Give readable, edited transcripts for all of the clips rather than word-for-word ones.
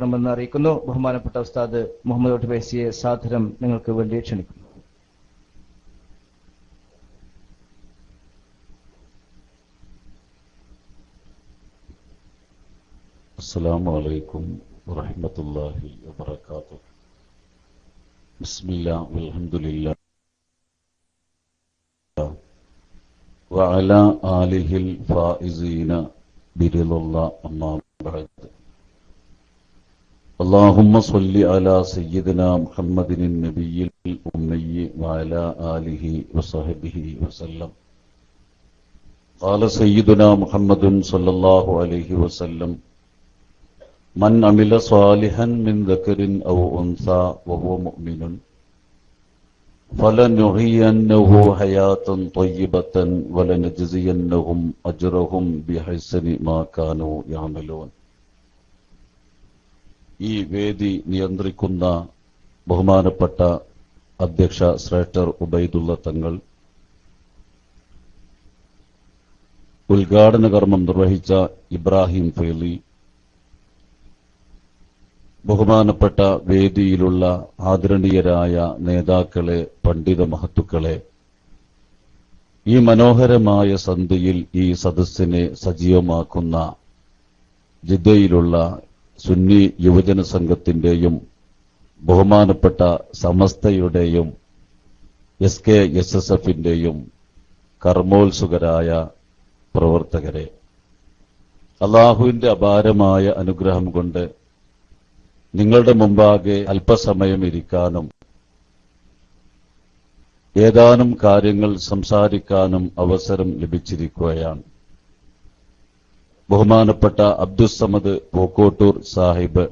നടത്തണമെന്ന് അറിയിക്കുന്നു. ബഹുമാനപ്പെട്ട ഉസ്താദ് മുഹമ്മദ് ഒട്ടുബൈസിയെ സാദരം നിങ്ങൾക്ക് വേണ്ടി ക്ഷണിക്കുന്നു. അസ്സലാമു അലൈക്കും വറഹ്മത്തുള്ളാഹി വബറകാതുഹു. ബിസ്മില്ലാഹി വൽഹംദുലില്ലാഹി വഅലാ ആലിഹിൽ ഫായിസീന ബിറിദല്ലാഹി അമ്മാ ബഅദ്. അല്ലാഹുമ്മ സ്വല്ലി അലാ സയ്യിദിനാ മുഹമ്മദിൻ നബിയിൽ ഉമ്മി വഅലാ ആലിഹി വസഹ്ബിഹി വസല്ലം. ഖാല സയ്യിദുനാ മുഹമ്മദുൻ സ്വല്ലല്ലാഹു അലൈഹി വസല്ലം من عمل صالحا من ذكر أو أنثى وهو مؤمن فلنحيينه حياة طيبة ولنجزينهم أجرهم بحسن ما كانوا يعملون. ഈ വേദി നിയന്ത്രിക്കുന്ന ബഹുമാനപ്പെട്ട അധ്യക്ഷ ശ്രേഷ്ഠർ ഉബൈദുള്ള തങ്ങൾ, ഉദ്ഘാടന കർമ്മം നിർവഹിച്ച ഇബ്രാഹിം ഫൈലി, ബഹുമാനപ്പെട്ട വേദിയിലുള്ള ആദരണീയരായ നേതാക്കളെ, പണ്ഡിത മഹത്തുക്കളെ, ഈ മനോഹരമായ സന്ധ്യയിൽ ഈ സദസ്സിനെ സജീവമാക്കുന്ന ജിദ്ദയിലുള്ള സുന്നി യുവജന സംഘത്തിന്റെയും ബഹുമാനപ്പെട്ട സമസ്തയുടെയും SKSSFന്റെയും കർമ്മോത്സുകരായ പ്രവർത്തകരെ, അല്ലാഹുവിന്റെ അപാരമായ അനുഗ്രഹം കൊണ്ട് നിങ്ങളുടെ മുമ്പാകെ അല്പസമയം ഇരിക്കാനും ഏതാനും കാര്യങ്ങൾ സംസാരിക്കാനും അവസരം ലഭിച്ചിരിക്കുകയാണ്. ബഹുമാനപ്പെട്ട അബ്ദുസ്സമദ് പൂക്കോട്ടൂർ സാഹിബ്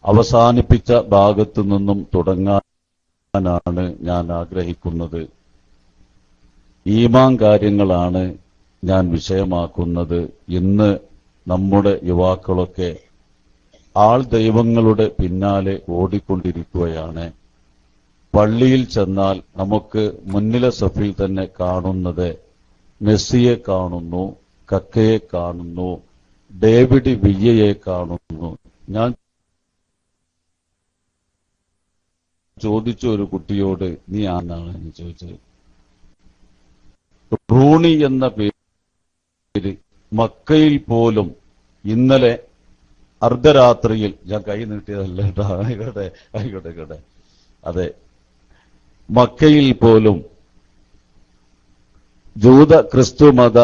അവസാനിപ്പിച്ച ഭാഗത്തു നിന്നും തുടങ്ങാനാണ് ഞാൻ ആഗ്രഹിക്കുന്നത്. ഈമാൻ കാര്യങ്ങളാണ് ഞാൻ വിഷയമാക്കുന്നത്. ഇന്ന് നമ്മുടെ യുവാക്കളൊക്കെ ആൾ ദൈവങ്ങളുടെ പിന്നാലെ ഓടിക്കൊണ്ടിരിക്കുകയാണ്. പള്ളിയിൽ ചെന്നാൽ നമുക്ക് മുന്നിലെ സഫിൽ തന്നെ കാണുന്നത് മെസ്സിയെ കാണുന്നു, കക്കയെ കാണുന്നു, ഡേവിഡ് വിയ്യയെ കാണുന്നു. ഞാൻ ചോദിച്ചു ഒരു കുട്ടിയോട്, നീ ആരാണ് എന്ന് ചോദിച്ചത്. റൂണി എന്ന പേര് മക്കയിൽ പോലും ഇന്നലെ അർദ്ധരാത്രിയിൽ, ഞാൻ കൈ നീട്ടിയതല്ല കേട്ടോ, ആയിക്കോട്ടെ, അതെ, മക്കയിൽ പോലും ജൂത ക്രിസ്തു മത